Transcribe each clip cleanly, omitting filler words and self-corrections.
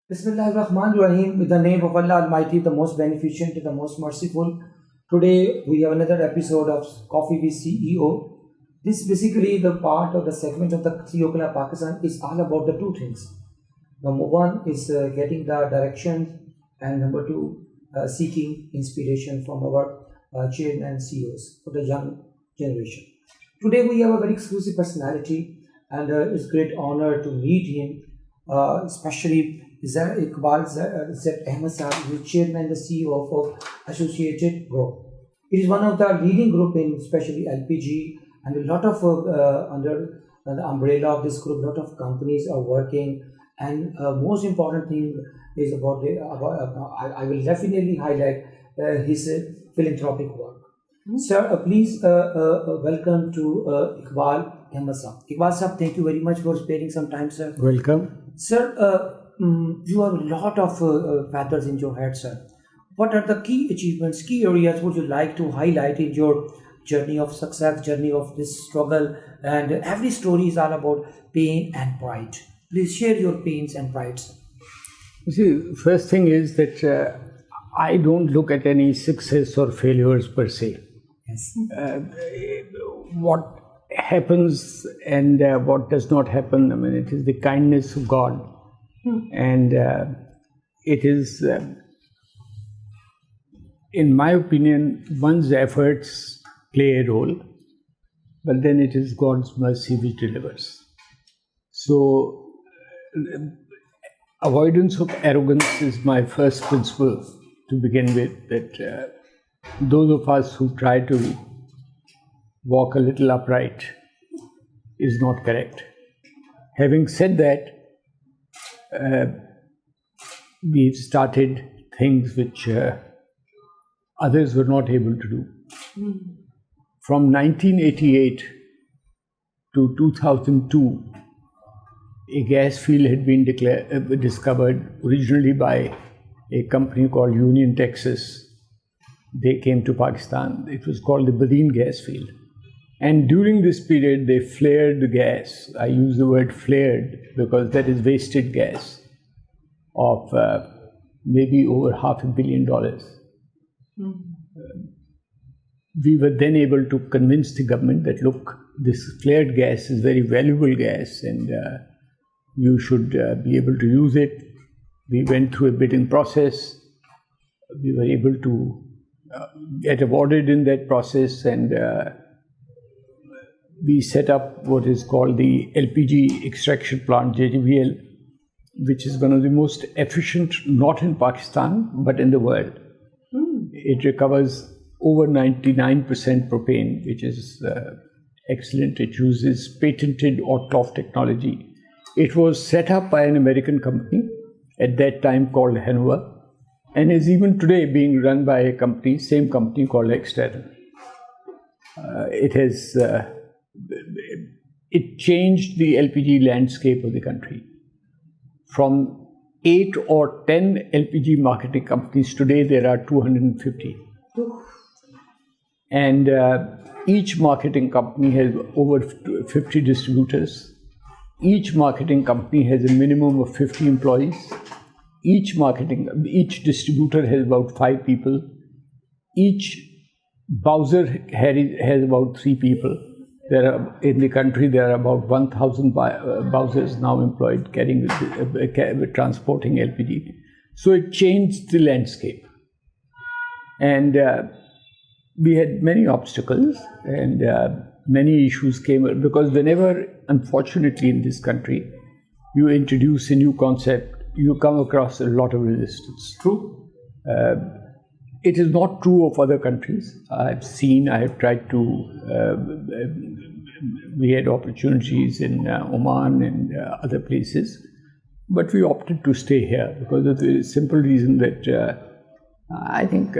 Bismillah ar-Rahman ar-Rahim, with the name of Allah Almighty, the most beneficent, the most merciful. Today we have another episode of Coffee with CEO. This basically the part of the segment of the CEO Club Pakistan is all about the two things. Number one is getting the direction, and number two, seeking inspiration from our chairman and CEOs for the young generation. Today we have a very exclusive personality, and it's great honor to meet him, especially Iqbal Zed Ahmed Sahab, who is chairman and the CEO of Associated Group. It is one of the leading group in especially LPG, and a lot of under the umbrella of this group, a lot of companies are working. And most important thing is about I will definitely highlight his philanthropic work. Sir, please welcome to Iqbal Ahmed Sahab. Iqbal Sahab, thank you very much for sparing some time, sir. Welcome. Sir, you have a lot of feathers in your head, sir. What are the key achievements, key areas would you like to highlight in your journey of success, journey of this struggle? And every story is all about pain and pride. Please share your pains and prides. You see, first thing is that I don't look at any success or failures per se. Yes. What happens and what does not happen, I mean, it is the kindness of God. And it is, in my opinion, one's efforts play a role, but then it is God's mercy which delivers. So, avoidance of arrogance is my first principle to begin with, that those of us who try to walk a little upright is not correct. Having said that, we've started things which others were not able to do. From 1988 to 2002, a gas field had been discovered originally by a company called Union Texas. They came to Pakistan. It was called the Badin gas field. And during this period, they flared the gas. I use the word flared because that is wasted gas of maybe over $500 million. We were then able to convince the government that, look, this flared gas is very valuable gas and you should be able to use it. We went through a bidding process. We were able to get awarded in that process, and we set up what is called the LPG extraction plant, JGVL, which is one of the most efficient, not in Pakistan, but in the world. It recovers over 99% propane, which is excellent. It uses patented Ortloff technology. It was set up by an American company at that time called Hanover, and is even today being run by a company, same company called Exterran. It changed the LPG landscape of the country. From 8 or 10 LPG marketing companies, today there are 250. And each marketing company has over 50 distributors. Each marketing company has a minimum of 50 employees. Each distributor has about 5 people. Each Bowser has about 3 people. In the country, there are about 1,000 Bowsers now employed transporting LPG. So it changed the landscape. And we had many obstacles and many issues came up, because whenever, unfortunately in this country, you introduce a new concept, you come across a lot of resistance. True. It is not true of other countries. I have tried to, we had opportunities in Oman and other places, but we opted to stay here because of the simple reason that I think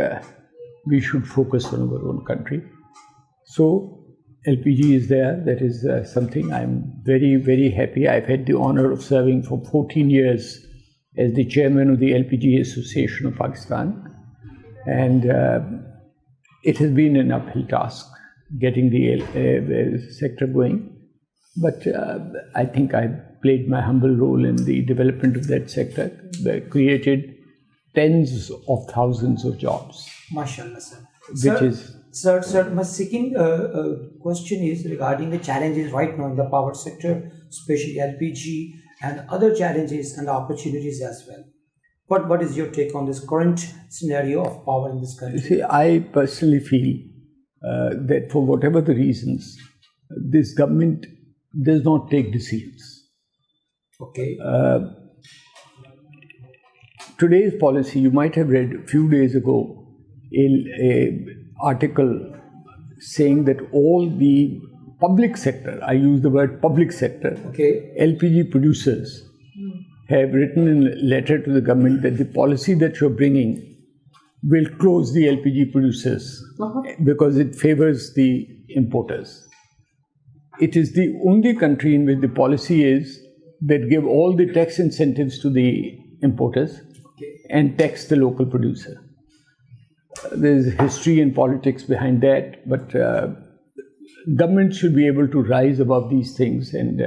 we should focus on our own country. So LPG is there. That is something I'm very, very happy. I've had the honor of serving for 14 years as the chairman of the LPG Association of Pakistan. And it has been an uphill task getting the sector going. But I think I've played my humble role in the development of that sector. They created tens of thousands of jobs, MashaAllah, sir. which is Sir, my second question is regarding the challenges right now in the power sector, especially LPG and other challenges and opportunities as well. What is your take on this current scenario of power in this country? See, I personally feel that for whatever the reasons, this government does not take decisions. Okay. Today's policy, you might have read a few days ago a article saying that all the public sector, I use the word public sector, Okay. LPG producers have written in a letter to the government that the policy that you're bringing will close the LPG producers because it favors the importers. It is the only country in which the policy is that give all the tax incentives to the importers and tax the local producer. There's history and politics behind that, but government should be able to rise above these things, and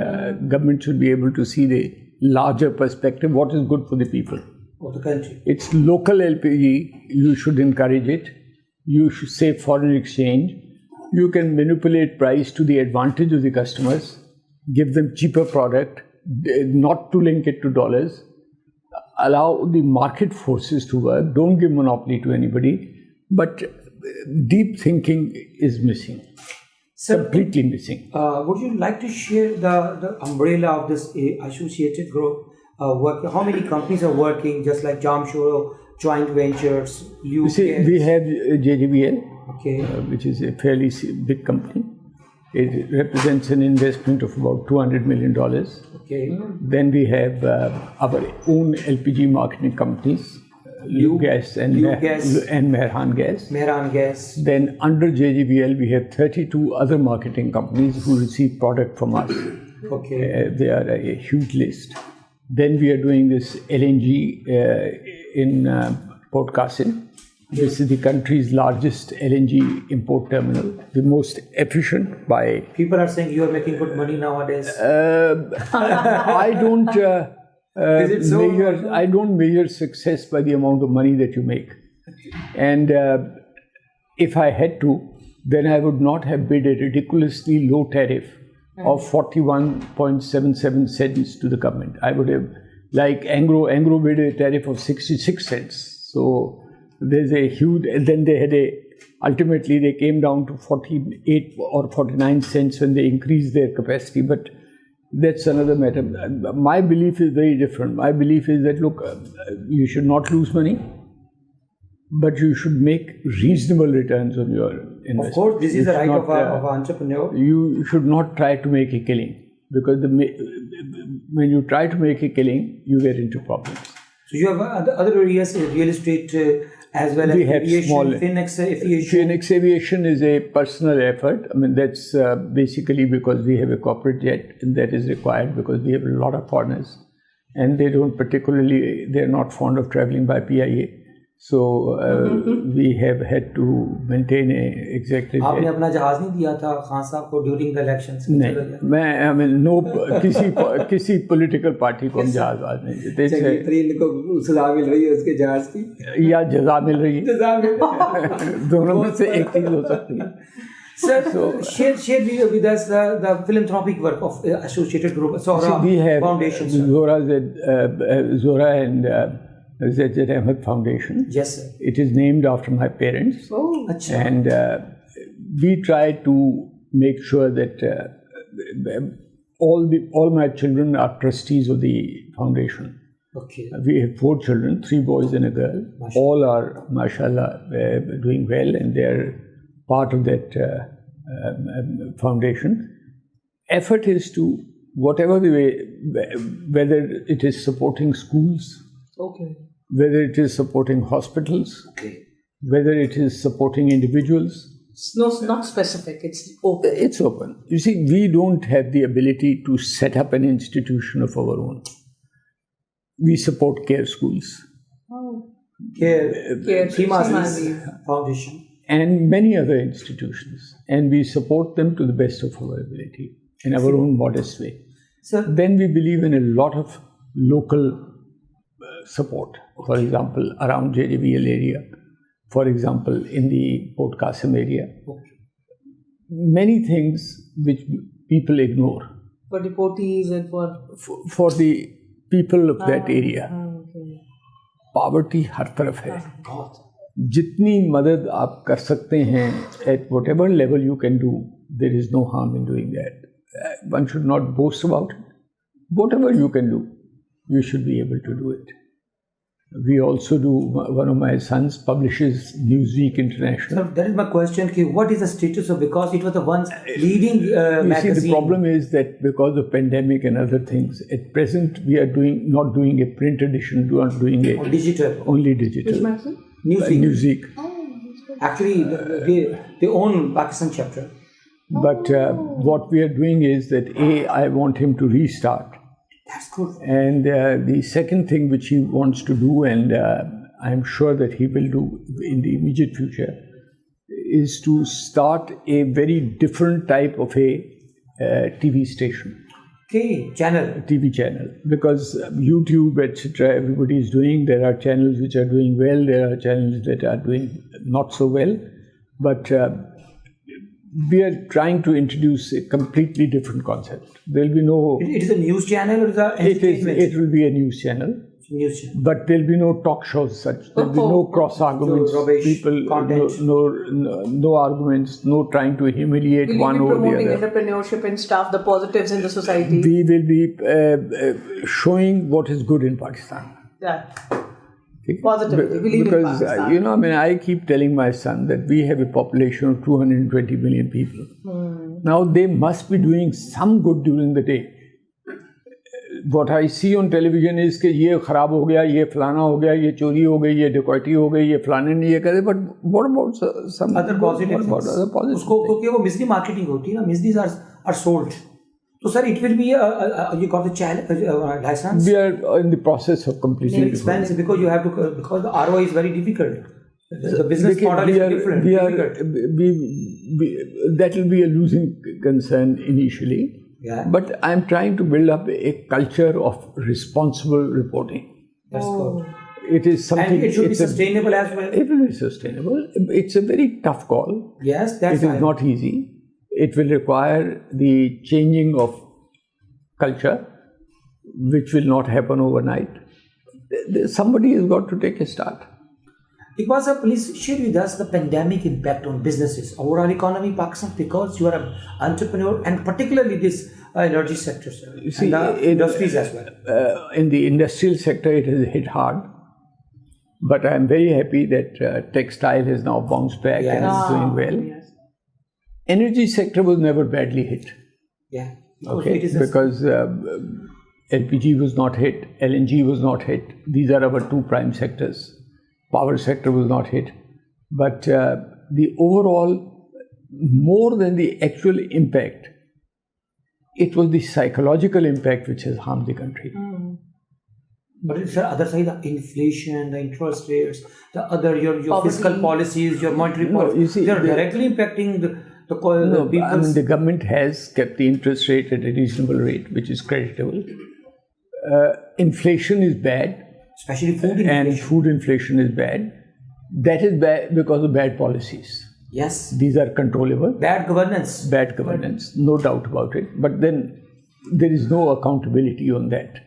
government should be able to see the larger perspective, what is good for the people. Of the country. It's local LPG, you should encourage it. You should save foreign exchange. You can manipulate price to the advantage of the customers, give them cheaper product, not to link it to dollars. Allow the market forces to work. Don't give monopoly to anybody. But deep thinking is missing. Sir, Completely missing. would you like to share the umbrella of this associated group? How many companies are working, just like Jamshoro, joint ventures, You see, we have JJBL, Okay. which is a fairly big company. It represents an investment of about $200 million. Okay. Then we have our own LPG marketing companies, Lube Gas and Mehran Gas. Mehran Gas. Then under JGBL, we have 32 other marketing companies who receive product from us. Okay. They are a huge list. Then we are doing this LNG in Port Qasim. This is the country's largest LNG import terminal, the most efficient by... People are saying you are making good money nowadays. I don't Is it so? I don't measure success by the amount of money that you make. And if I had to, then I would not have bid a ridiculously low tariff of 41.77 cents to the government. I would have, like Angro bid a tariff of 66 cents. So there's a huge, and then they had ultimately they came down to 48 or 49 cents when they increased their capacity. But that's another matter. My belief is very different. My belief is that, look, you should not lose money, but you should make reasonable returns on your investment. Of course, this is the right not, of an entrepreneur. You should not try to make a killing, because when you try to make a killing, you get into problems. So you have other areas, real estate as well as We have aviation, small- Phoenix Aviation. Phoenix Aviation is a personal effort. I mean, that's basically because we have a corporate jet, and that is required because we have a lot of foreigners, and they're not fond of traveling by PIA. So we have had to maintain a executive आपने jet. अपना जहाज नहीं दिया था खान साहब को during the elections नहीं, किसी पॉलिटिकल पार्टी को हम जहाज नहीं देते, को सजा मिल रही है उसके जहाज की या जजा मिल रही है, दोनों में से एक चीज हो सकती है. Sir, share with us the philanthropic work of Associated Group, Zohra We have Foundation. Sir. Zohra and Zajjad Ahmed Foundation. Yes, sir. It is named after my parents. Acha. And we try to make sure that all my children are trustees of the foundation. Okay. We have 4 children, 3 boys and a girl. Mashallah. All are, mashallah, doing well, and they are part of that foundation. Effort is to, whatever the way, whether it is supporting schools, Okay. whether it is supporting hospitals, Okay. whether it is supporting individuals. It's not specific, it's open. It's open. You see, we don't have the ability to set up an institution of our own. We support care schools Care Seema Seema Aziz Foundation. and many other institutions, and we support them to the best of our ability in our own modest way. Sir, Then we believe in a lot of local support. For example, around JDVL area, for example, in the Port Qasim area. okay. Many things which people ignore For deportees and for. for the people of that area. Okay. Poverty हर तरफ है. God. जितनी मदद आप कर सकते हैं at whatever level you can do, there is no harm in doing that. One should not boast about it. Whatever you can do, you should be able to do it. We also do, one of my sons publishes Newsweek International. So that is my question. Ki what is the status of, because it was the once leading You see, magazine. the problem is that because of pandemic and other things, at present we are not doing a print edition, we are doing a Or digital. only digital. Which magazine? Newsweek. Newsweek. Actually, they own Pakistan chapter. But what we are doing is that I want him to restart. That's good. And the second thing which he wants to do, and I'm sure that he will do in the immediate future, is to start a very different type of a TV station, Okay, channel. TV channel. Because YouTube, etc., everybody is doing. There are channels which are doing well. There are channels that are doing not so well. But we are trying to introduce a completely different concept. There will be no. It is a news channel or is it entertainment? It will be a news channel. News channel. But there'll be no talk shows such. There'll be no cross arguments. So rubbish People, content. no arguments. No trying to humiliate Will you one be over the promoting other. entrepreneurship and stuff, the positives in the society? We will be showing what is good in Pakistan. Yeah. Okay? Positivity. Believe in because Pakistan. I keep telling my son that we have a population of 220 million people. Now they must be doing some good during the day. What I see on television is कि ये खराब हो गया, ये फलाना हो गया, ये चोरी हो गई, ये डकैती हो गई, ये फलाने ने ये करे. But what about some Other positive what about things. other positive उसको things? क्योंकि वो misleading marketing होती है ना, misleads are sold. So sir, it will be you got the license. We are in the process of completing It's expensive because you have to, because the ROI is very difficult. The business model is different. That will be a losing concern initially. Yeah. But I'm trying to build up a culture of responsible reporting. That's good. It is something. And it should be it's a- sustainable as well. It will be sustainable. It's a very tough call. Yes, that's It is not easy. It will require the changing of culture, which will not happen overnight. Somebody has got to take a start. Iqbal sir, please share with us the pandemic impact on businesses, overall economy, Pakistan, because you are an entrepreneur and particularly this energy sector, sir, You see, and the industries as well. In the industrial sector, it has hit hard. But I am very happy that textile has now bounced back and is doing well. Yes. Energy sector was never badly hit. Yeah. Because Okay, it is because LPG was not hit, LNG was not hit. These are our two prime sectors. Power sector was not hit. But the overall, more than the actual impact, it was the psychological impact which has harmed the country. But it's the other side, the inflation, the interest rates, the other your Poverty. fiscal policies, your monetary No, policies, you see, they are the- directly impacting the No, people. I mean, the government has kept the interest rate at a reasonable rate, which is creditable. Inflation is bad, Especially food inflation. and food inflation is bad. That is bad because of bad policies. Yes. These are controllable. Bad governance. Bad governance, no doubt about it. But then there is no accountability on that.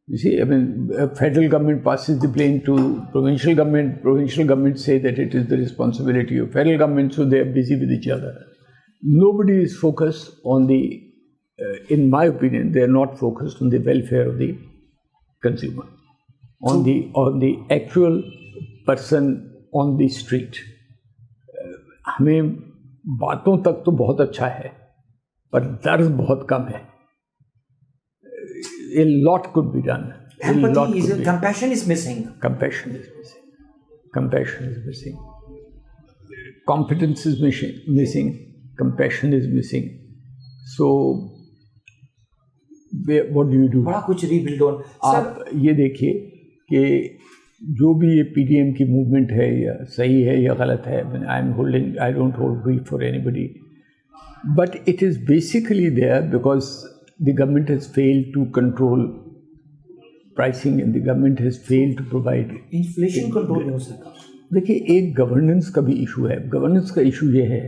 You see, I mean, federal government passes the blame to provincial government. Provincial governments say that it is the responsibility of federal government, so they are busy with each other. Nobody is focused on the, in my opinion, they are not focused on the welfare of the consumer, on the actual person on the street. हमें बातों तक तो बहुत अच्छा है, पर दर्द बहुत कम है. A lot could be done. A lot Empathy is, could be- compassion is missing. Compassion is missing. Compassion is missing. Competence is missing. Compassion is missing. So, what do you do? बड़ा कुछ rebuild on. Sir, आप ये देखिए कि जो भी ये PDM की मूवमेंट है, या सही है या गलत है, I don't hold grief for anybody, but it is basically there because the government has failed to control pricing and the government has failed to provide. Inflation control नहीं हो सका. देखिए, एक गवर्नेंस का भी इशू है. गवर्नेंस का issue ये है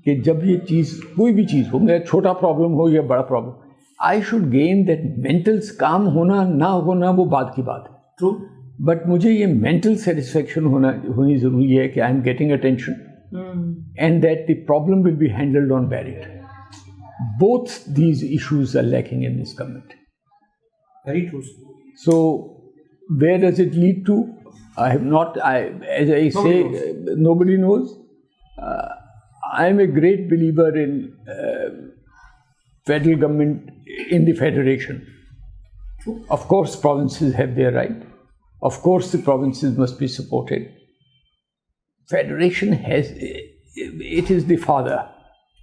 कि जब ये चीज़, कोई भी चीज़ हो, मेरा छोटा प्रॉब्लम हो या बड़ा problem, I should gain that mental काम होना ना होना वो बात की बात है. ट्रू. बट मुझे ये मेंटल सेटिस्फेक्शन होनी ज़रूरी है कि I am getting attention and that the problem will be handled on merit. Both these issues are lacking in this government. Very true. So, where does it lead to? As I say, nobody knows. I am a great believer in federal government, in the federation. True. Of course, provinces have their right. Of course, the provinces must be supported. Federation it is the father.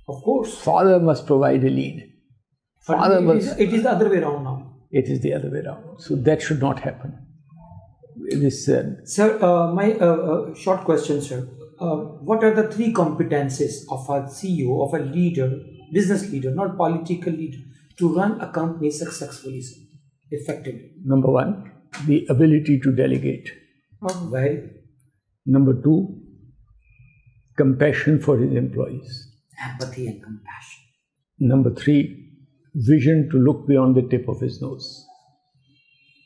Of course. Father must provide a lead. It is the other way around now. It is the other way around. So that should not happen. Sir, my short question, sir. What are the 3 competencies of a CEO, of a leader, business leader, not political leader, to run a company successfully, sir, effectively? Number 1, the ability to delegate. Very. Number 2, compassion for his employees. Empathy and compassion. Number 3, vision to look beyond the tip of his nose.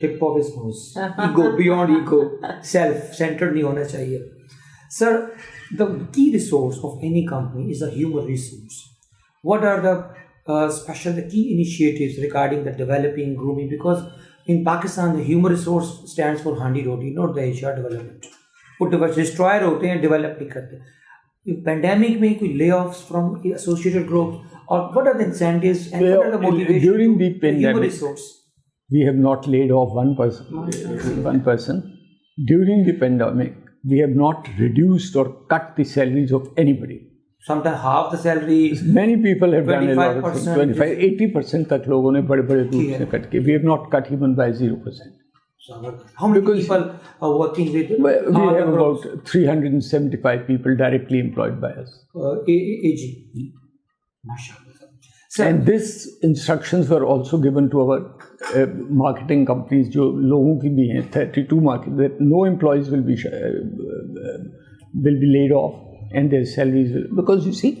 Tip of his nose. Ego, beyond ego. Self-centered नहीं होना चाहिए. Sir, the key resource of any company is a human resource. What are the key initiatives regarding the developing, grooming? Because in Pakistan, the human resource stands for handi roti, not the HR development. वो destroyer होते हैं, develop नहीं करते. Pandemic में कोई layoffs from associated groups, or what are the incentives and what are the motivations during the human pandemic? resource? We have not laid off one person. During the pandemic, we have not reduced or cut the salaries of anybody. Sometimes half the salary. Many people have done a lot of things. 25-80% तक लोगों ने बड़े रूप से cut किए. We have not cut even by 0%. How many people are working with? We have about 375 people directly employed by us. AG. MashaAllah. And these instructions were also given to our marketing companies, जो लोगों की भी हैं, 32 market, that no employees will be laid off and their salaries will, because you see,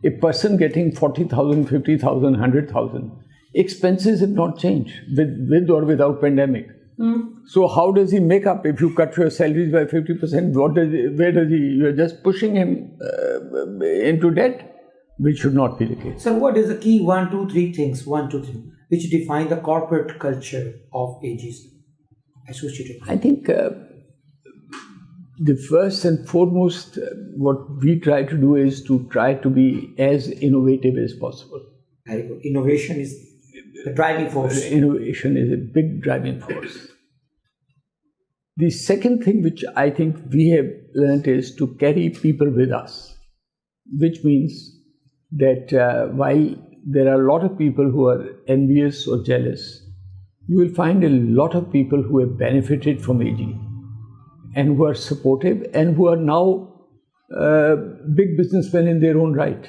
a person getting 40,000, 50,000, 100,000, expenses have not changed with or without pandemic. So how does he make up if you cut your salaries by 50%? Where does he? You are just pushing him into debt, which should not be the case. Sir, what is the key 1, 2, 3 things? 1, 2, 3, which define the corporate culture of AGs associated? I think the first and foremost, what we try to do is to try to be as innovative as possible. Very good. Innovation is the driving force. Innovation is a big driving force. The second thing which I think we have learned is to carry people with us, which means that while there are a lot of people who are envious or jealous, you will find a lot of people who have benefited from AG and who are supportive and who are now big businessmen in their own right,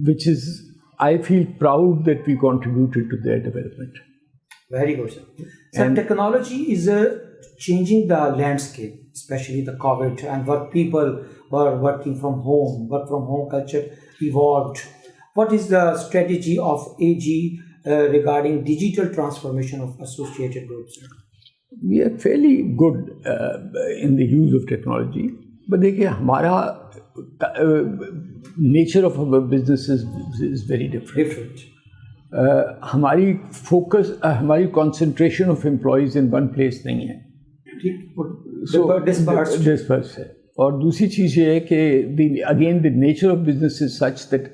which is, I feel proud that we contributed to their development. Very good, sir. Sir, technology is changing the landscape, especially the COVID, and what people were working from home, work from home culture evolved. What is the strategy of AG regarding digital transformation of associated groups? We are fairly good in the use of technology, but देखिए हमारा nature of our business is very different. हमारी focus, हमारी concentration of employees in one place नहीं है. Dispersed है. और दूसरी चीज़ ये है कि again the nature of business is such that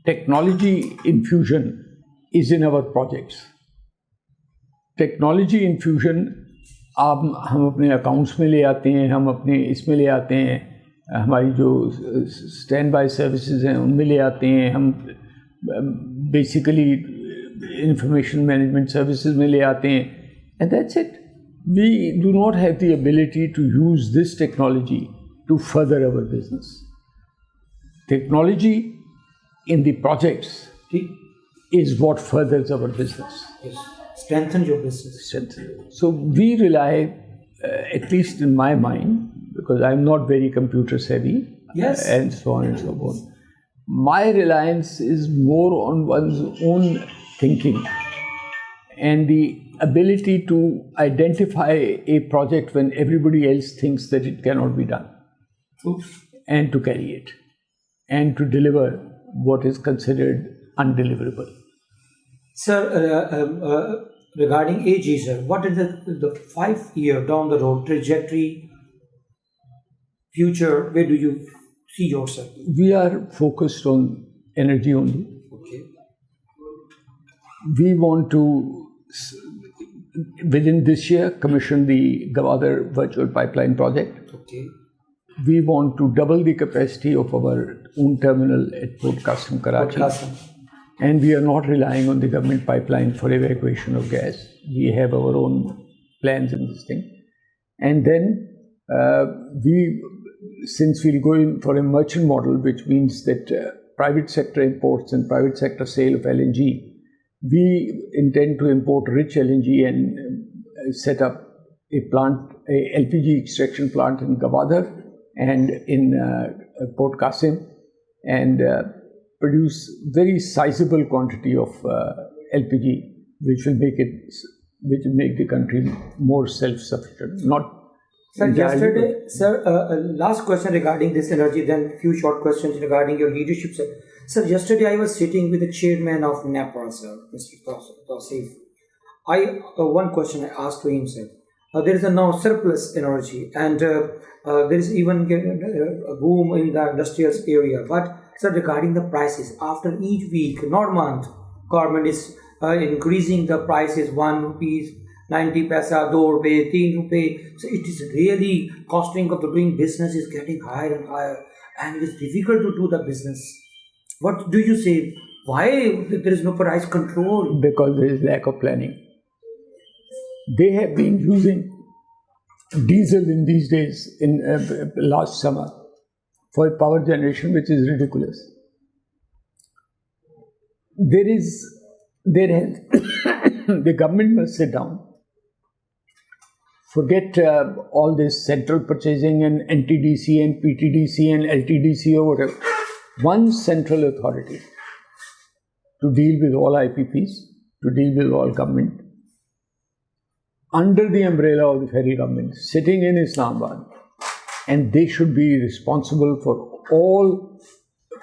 technology infusion is in our projects. Technology infusion हम अपने accounts में ले आते हैं, हम अपने इसमें ले आते हैं, हमारी जो स्टैंड बाय सर्विसेज हैं उनमें ले आते हैं, हम बेसिकली इंफॉर्मेशन मैनेजमेंट सर्विसेज में ले आते हैं, and that's it. We do not have the ability to use this technology to further our business. Technology in the projects is what furthers our business. Yes. Strengthen your business. So we rely, at least in my mind, because I'm not very computer savvy, Yes. and so on and so forth. My reliance is more on one's own thinking and the ability to identify a project when everybody else thinks that it cannot be done, True. and to carry it, and to deliver what is considered undeliverable. Sir, regarding AG, sir, what is the 5 year down the road trajectory, future? Where do you see yourself? We are focused on energy only. Okay. We want to, within this year, commission the Gwadar Virtual Pipeline Project. Okay. We want to double the capacity of our own terminal at Port Qasim, Karachi. Qasim. And we are not relying on the government pipeline for evacuation of gas. We have our own plans in this thing. And then since we'll go in for a merchant model, which means that private sector imports and private sector sale of LNG, we intend to import rich LNG and set up a plant, a LPG extraction plant in Gwadar and in Port Qasim, and produce very sizable quantity of LPG, which will make the country more self-sufficient. Not Sir, entirely, yesterday, sir, last question regarding this energy, then few short questions regarding your leadership, sir. Sir, yesterday I was sitting with the chairman of NEPA, sir, Mr. Tausif. One question I asked to him, sir. There is a now surplus energy, and there is even a boom in the industrial area. But sir, regarding the prices, after each week, not month, government is increasing the prices 1 rupees 90 paisa, 2 rupees, 3 rupees. So it is really costing of the doing business is getting higher and higher, and it is difficult to do the business. What do you say? Why there is no price control? because there is lack of planning. They have been using diesel in these days, in last summer, for power generation, which is ridiculous. The government must sit down, forget all this central purchasing and NTDC and PTDC and LTDC or whatever. One central authority to deal with all IPPs, to deal with all government, under the umbrella of the federal government, sitting in Islamabad, and they should be responsible for all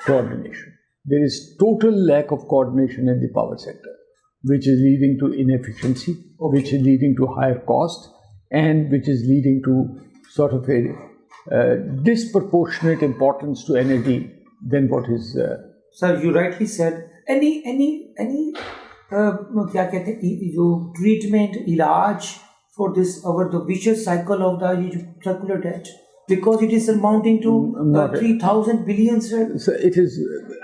coordination. There is total lack of coordination in the power sector, which is leading to inefficiency, which is leading to higher cost, and which is leading to sort of a disproportionate importance to energy than what is. Sir, you rightly said. Any क्या कहते हैं जो treatment इलाज for this over the vicious cycle of the circular debt, because it is amounting to 3,000 billion, sir. So it is,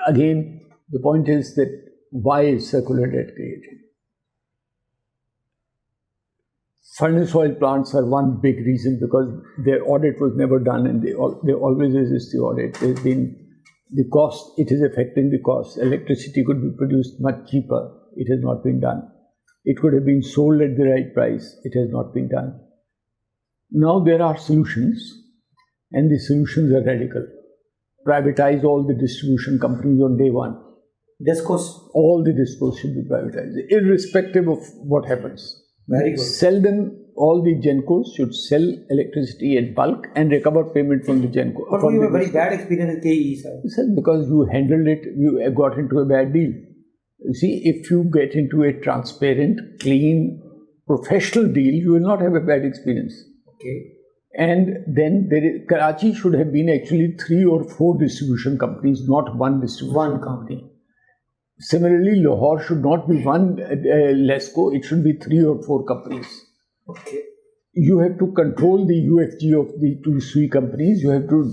again, the point is that why is circular debt created? Furnace oil plants are one big reason, because their audit was never done, and they always resist the audit. There's been the cost, it is affecting the cost. Electricity could be produced much cheaper. It has not been done. It could have been sold at the right price. It has not been done. Now there are solutions, and the solutions are radical. Privatize all the distribution companies on day one. Discos. All the discos should be privatized, irrespective of what happens. Very good. Sell them, all the Gencos should sell electricity in bulk and recover payment from the Genco. But we have a very bad experience in KE, sir. Sir, because you handled it, you got into a bad deal. You see, if you get into a transparent, clean, professional deal, you will not have a bad experience. Okay. And then Karachi should have been actually 3 or 4 distribution companies, not one distribution company. Similarly, Lahore should not be one LESCO, it should be 3 or 4 companies. Okay. You have to control the UFG of the 2 SUI companies. You have to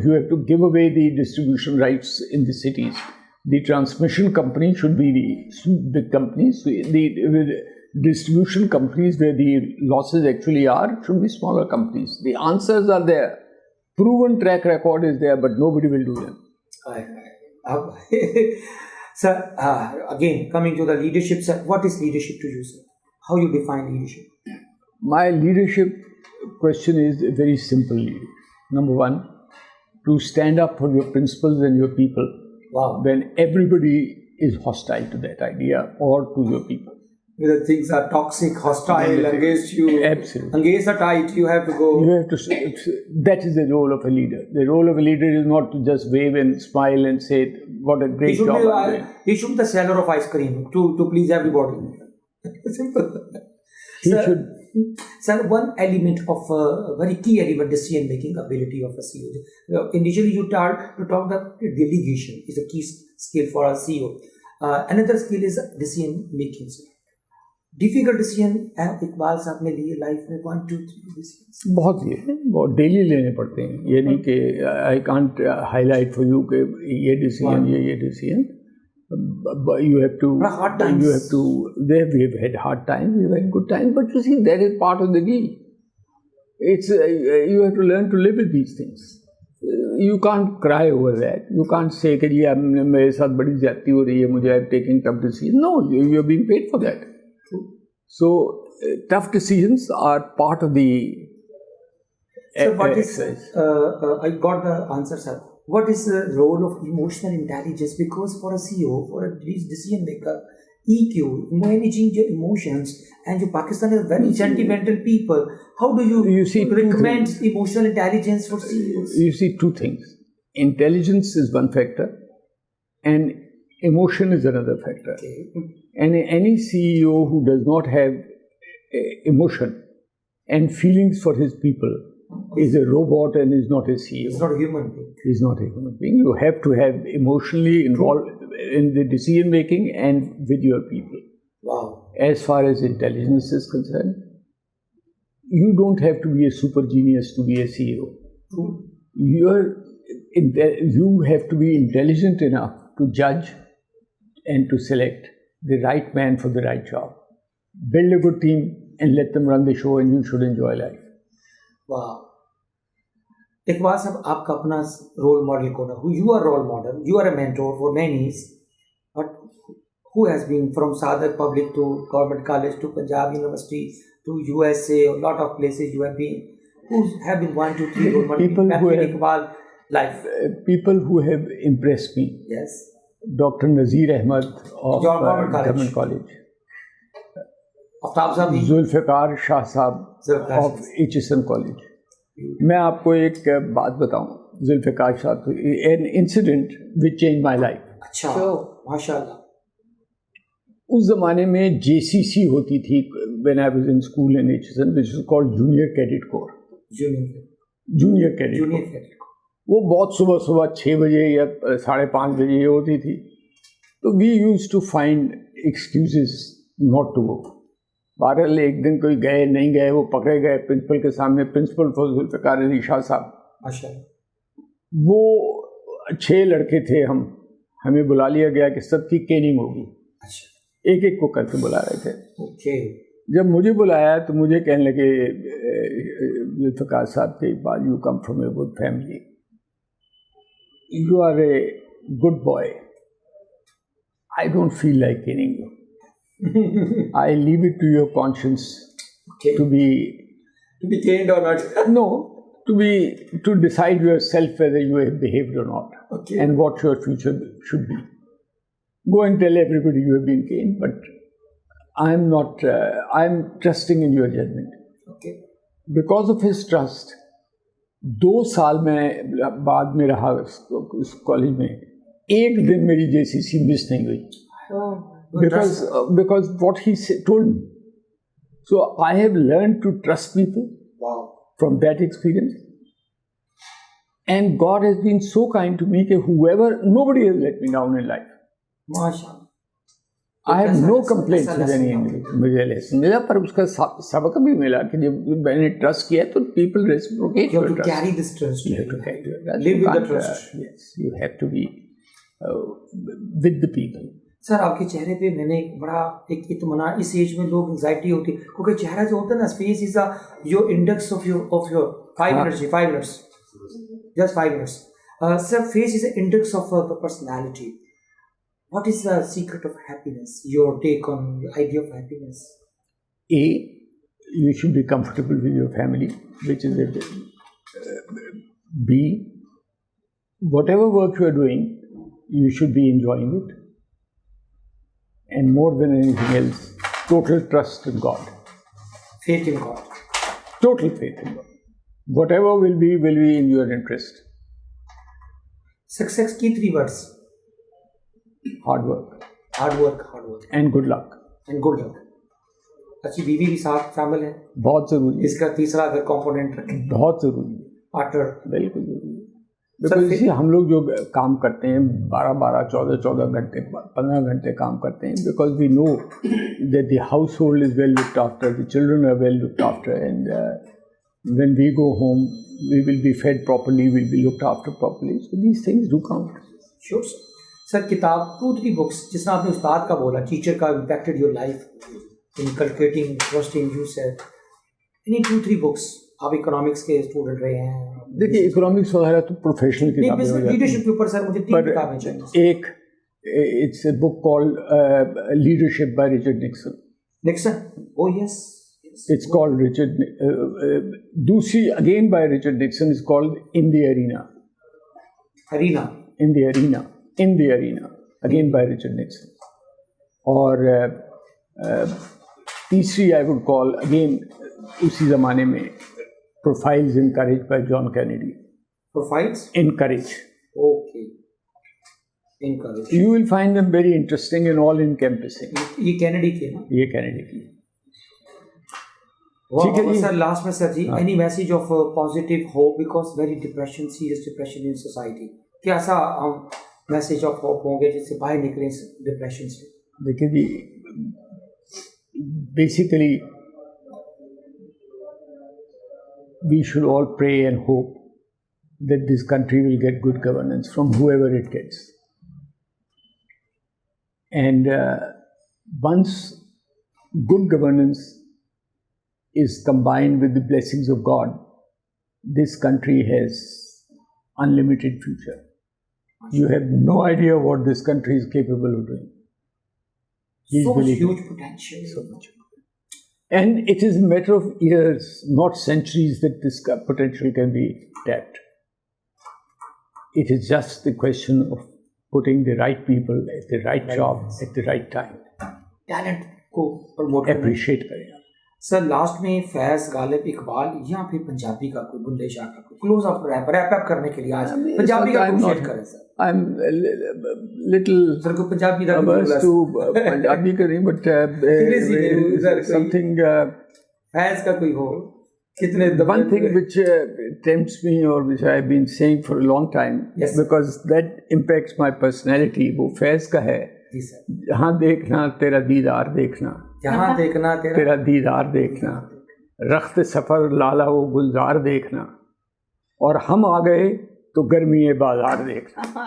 you have to give away the distribution rights in the cities. The transmission company should be the big companies. The distribution companies where the losses actually are should be smaller companies. The answers are there. Proven track record is there, but nobody will do them. Sir, again, coming to the leadership, sir, what is leadership to you, sir? How you define leadership? My leadership question is very simple. Number one, to stand up for your principles and your people Wow. when everybody is hostile to that idea or to your people. Whether things are toxic, hostile, against you, Absolutely. against the tide, you have to go. You have to. That is the role of a leader. The role of a leader is not to just wave and smile and say, "What a He great should job be, I'm doing." he should be the seller of ice cream to please everybody. Simple. He Sir, should. Sir, one element of very key element, decision making ability of a CEO. Initially, you talk that delegation is a key skill for a CEO. Another skill is decision making. Difficult decision Iqbal साहब ने लिए life में 1 2 3 decision बहुत ये बहुत daily लेने पड़ते हैं. ये नहीं कि I can't highlight for you कि ये डिसीजन ये decision. You have to. Hard times. You have to. We have had hard times. We have had good times. But you see, that is part of the deal. It's you have to learn to live with these things. You can't cry over that. You can't say कि ये मेरे साथ बड़ी ज्यादती हो रही है, मुझे I'm taking tough decisions. No, you are being paid for that. So tough decisions are part of the So what is exercise. I got the answer, sir. What is the role of emotional intelligence? Because for a CEO, for a decision maker, EQ, managing your emotions, and your Pakistan is very sentimental people. How do you see recommend emotional intelligence for CEOs? You see two things. Intelligence is one factor, and emotion is another factor. Okay. And any CEO who does not have emotion and feelings for his people is a robot and is not a CEO. It's not a human being. He's not a human being. You have to have emotionally involved in the decision making and with your people. Wow. As far as intelligence is concerned, you don't have to be a super genius to be a CEO. True. You have to be intelligent enough to judge and to select the right man for the right job. Build a good team and let them run the show, and you should enjoy life. Wow. Iqbal साहब, आपका अपना role model कौन है? You are role model. You are a mentor for many. But who has been from Sadak Public to Government College to Punjab University to USA, a lot of places you have been. Who have been 1 2 3 role model? People who have Iqbal life. People who have impressed me. Yes. Dr. Nazir Ahmad of Government College. Aftab साहब भी. जुल्फ़िकार शाह साहब Zulfikar of HSM College. मैं आपको एक बात बताऊं. Zulfikar Shah, an incident which changed my life. अच्छा. माशाल्लाह. उस ज़माने में JCC होती थी when I was in school in HSM, which is called Junior Cadet Corps. Junior Cadet Corps. वो बहुत सुबह 6 बजे या 5:30 बजे होती थी. तो we use to find excuses not to go. बहरहाल एक दिन कोई गए नहीं गए, वो पकड़े गए प्रिंसिपल के सामने. प्रिंसिपल जुल्फ़िकार अली शाह साहब, वो 6 लड़के थे. हमें बुला लिया गया कि सबकी कैनिंग होगी. एक एक को करके बुला रहे थे. जब मुझे बुलाया तो मुझे कहने लगे जुल्फ़िकार साहब के, Iqbal, you come from a good family, you are a good boy. I don't feel like caning you. I leave it to your conscience to be caned or not. No, to decide yourself whether you have behaved or not, and what your future should be. Go and tell everybody you have been caned, but I'm not. I'm trusting in your judgment. Okay. Because of his trust, 2 साल में बाद में रहा उस college में, एक दिन मेरी JCC मिस नहीं हुई. Because what he told me. So I have learned to trust people. Wow. From that experience. And God has been so kind to me that nobody has let me down in life. MashaAllah. I have no complaints with any individual. मुझे lesson मिला, पर उसका सबक भी मिला कि जब मैंने ट्रस्ट किया तो people reciprocate your trust. You have to carry this trust. You have to carry your trust. Live with the trust. Yes, you have to be with the people. Sir, आपके चेहरे पे मैंने बड़ा एक इत्मीनान, इस एज में लोग एंजाइटी होती है क्योंकि चेहरा जो होता है ना, face is your index of your 5 minutes, 5 minutes, just 5 minutes. Sir, face is an index of the personality. What is the secret of happiness? Your take on the idea of happiness? A, you should be comfortable with your family, which is it. B, whatever work you are doing, you should be enjoying it. And more than anything else, total trust in God. Faith in God. Total faith in God. Whatever will be in your interest. Success की 3 words. Hard work Hard work. and good luck. And good luck. अच्छी बीवी भी साथ शामिल है. बहुत जरूरी है. इसका तीसरा अगर कंपोनेंट रखें, बहुत जरूरी है. पार्टनर. बिल्कुल जरूरी है. बिकॉज इसे हम लोग जो काम करते हैं 12-12, 14-14 घंटे, 15 घंटे काम करते हैं, because we know that the household is well looked after, the children are well looked after, and when we go home we will be fed properly, will be looked after properly. So these things do count. Sure sir. किताब 2-3 books जिसमें आपने उस्ताद का बोला, teacher का impacted your life inculcating trust in you sir. Any 2-3 books. आप economics के student रहे हैं. देखिए इकोनॉमिक्स वगैरह तो प्रोफेशनल किताबें हो जाती लीडरशिप के ऊपर सर मुझे 3 किताबें चाहिए. एक, it's a book called leadership by Richard Nixon. Nixon. Oh yes. It's called Richard. दूसरी again by Richard Nixon is called In the Arena. Arena. In the Arena. In the Arena. Again by Richard Nixon. और तीसरी I would call again उसी ज़माने में Profiles in Courage by John Kennedy. Profiles in Courage. Okay. In Courage. You will find them very interesting and all encompassing. ये Kennedy के ना? ये Kennedy की. ठीक है जी. सर लास्ट में sir ji any message of positive hope because very depression, serious depression in society. क्या ऐसा हम मैसेज ऑफ होप होंगे जिससे बाहर निकलें डिप्रेशन से? देखिए जी, basically we should all pray and hope that this country will get good governance from whoever it gets. And once good governance is combined with the blessings of God, this country has unlimited future. You have no idea what this country is capable of doing. Please so much believe huge it. potential. So much. And it is a matter of years, not centuries, that this potential can be tapped. It is just the question of putting the right people at the right job at the right time. Talent को promote करना. Appreciate करें. Sir last में फैज, गालिब, इकबाल या फिर पंजाबी का कोई, बुल्ले शाह का कोई क्लोज अप रैप अप करने के लिए आज पंजाबी का अप्रिशिएट करें सर. I'm little सर को पंजाबी का averse to पंजाबी करें, but something. फैज का कोई हो कितने. One thing which tempts me or which I have been saying for a long time, yes, because that impacts my personality, वो फैज का है. जी सर. जहाँ देखना तेरा दीदार देखना, जहाँ देखना तेरा दीदार देखना, रख्त सफ़र लाला वो गुलजार देखना, और हम आ गए तो गर्मी बाजार देखना.